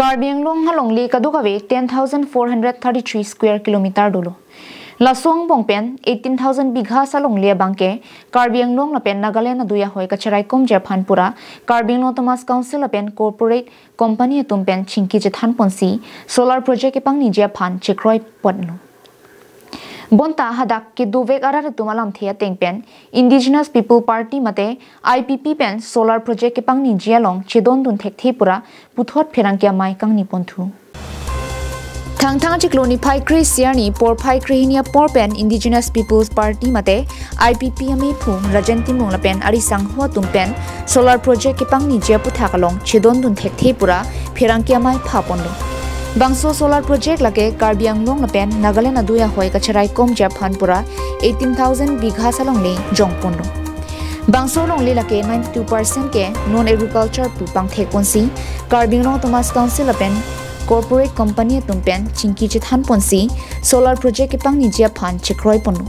Karbi Anglong halongli kadukawe 10,433 square kilometer dulu. Lasong bongpen 18,000 bigha salonglia bangke Karbi Anglong lapen Nagaland aduya hoy kacharai komjer phanpura Karbi Anglong Thomas Council lapen corporate company tumpen chingki jethan ponsi solar project epang nijia phan chekroi potno. Bonta hadak ke duvek arar tumalam thea tengpen Indigenous People Party mate IPP pen solar project ke pang ni jialong chedon dun thek thepura puthot pherangkya mai kang ni ponthu thang chikloni phai kris yarni por phai krihinia por pen Indigenous People's Party mate IPP ame phu rajanti mongla pen ari sang ho tumpen solar project ke pang ni jia putha kalong chedon dun thek thepura pherangkya mai pha pondo Bangso solar project lage Karbi Anglong lapen Nagaland aduya hoy kacharai komjer phanpura 18,000 bigha salong le jongpondo Bangso long le lake 92% ke non agriculture pu pang thekonsi Karbi Anglong Thomas Council lapen corporate company tumpen chingki chithan ponsi solar project ke pang nijia phan chekroi pondo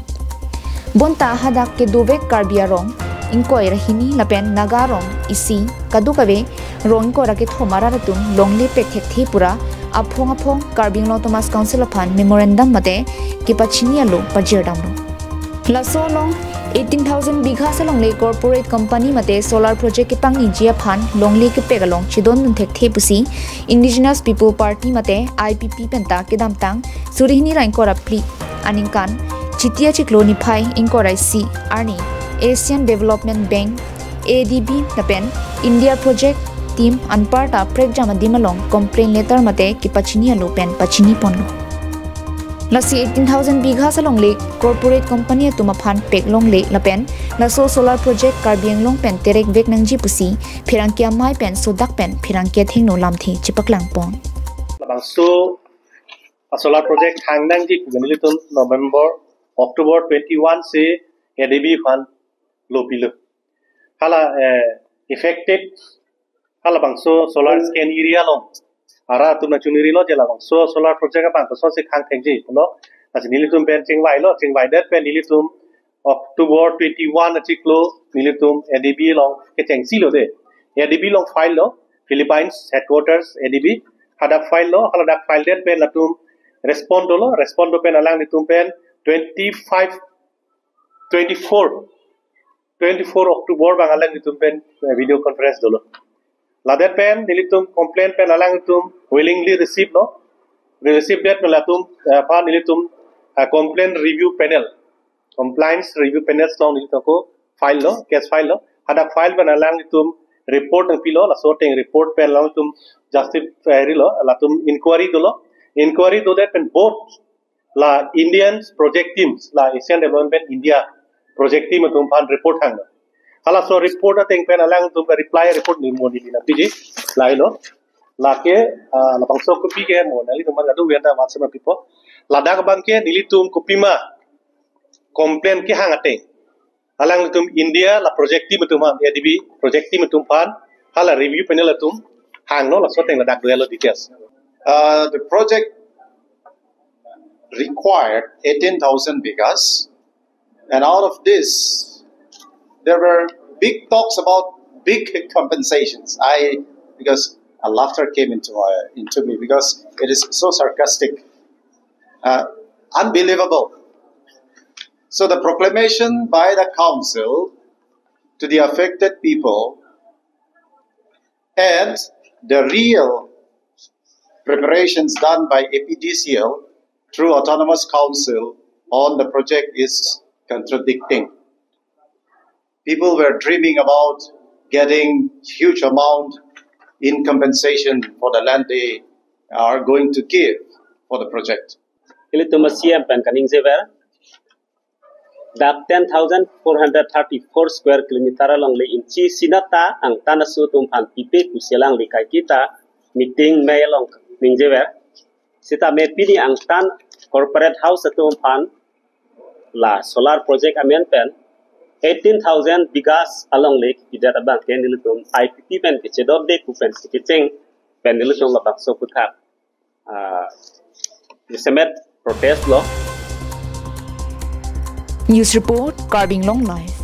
Bonta hadak ke dovek Karbi Arong inkoi rahini lapen Nagarong isi kadukave rong ko rake thomara ratum longle pek thek thepura Apong Karbi Anglong Thomas Council upon memorandum mate kipachini lo pajerdamno laso long 18,000 bigha salong le corporate company mate solar project kipang nijia phan longli ke pegalong chidon nun thek thepusi Indigenous People Party mate IPP penta kedam tang surihini rain korapli aningkan chitia chikloni phai inkorai si arni Asian Development Bank ADB tapen India project team anparta prek jama dimalong complaint letter mate kipachini lo pen pachini ponlo lasi 18,000 bigha salong le corporate company tuma phan peklong le lapen laso solar project Karbi Anglong pen terek vek nangji pusi phirangkia mai pen sodak pen phirangkia thengno lamthi chipaklang pon labangso solar project hangnangji kuganilitun November October 21 se ADB fund lopilo hala affected hala bangso solar scan area long ara tumna chuniri lo jela bangso solar project ka bangso se khang thengji lo as nilitum pen chingwai that pen nilitum October 21 achiklo nilitum ADB long ke chengsi lo de ADB long file lo Philippines headquarters ADB hada file lo hala dak file that pen latum respond pen alang nitum pen 24 October bangalang nitum pen video conference dolo Ladet pen nilitum complaint pen alang itum willingly receive no receive that nalatum pa nilitum complaint review panel compliance review panel long nilitako file lo case file lo ada file pen alang itum report ng pilo la sorting report pen long itum justify lo latum inquiry do that pen both la Indians project teams la Asian Development India project team itum pan report hang Hala so report ateng pen alang tum reply report ni mo ni na piji lai lo la ke la bangso copy ke mo nali tum adu wenda WhatsApp pipo la dak bang ke nilitum copy ma complaint ke hang ateng alang tum India la project team tum ADB project team tum pan hala review panel tum hang no la so teng la dak lo details the project required 18,000 bigas and out of this there were big talks about big compensations. Because a laughter came into me because it is so sarcastic, unbelievable. So the proclamation by the council to the affected people and the real preparations done by APDCL through Autonomous Council on the project is contradicting. People were dreaming about getting huge amount in compensation for the land they are going to give for the project. Ilitumasiam pen kaning zever dak 10,434 square kilometer long le inchi sinata ang tanasu tumpan pipe kuselang le kai kita meeting may long ning zever sita me pini ang tan corporate house tumpan la solar project amen pen 18,000 bigas along lake idat abang kenilitum IPP pen kecedor de kupen keceng pen nilitum labak so putak semet protest lo News report Karbi Anglong live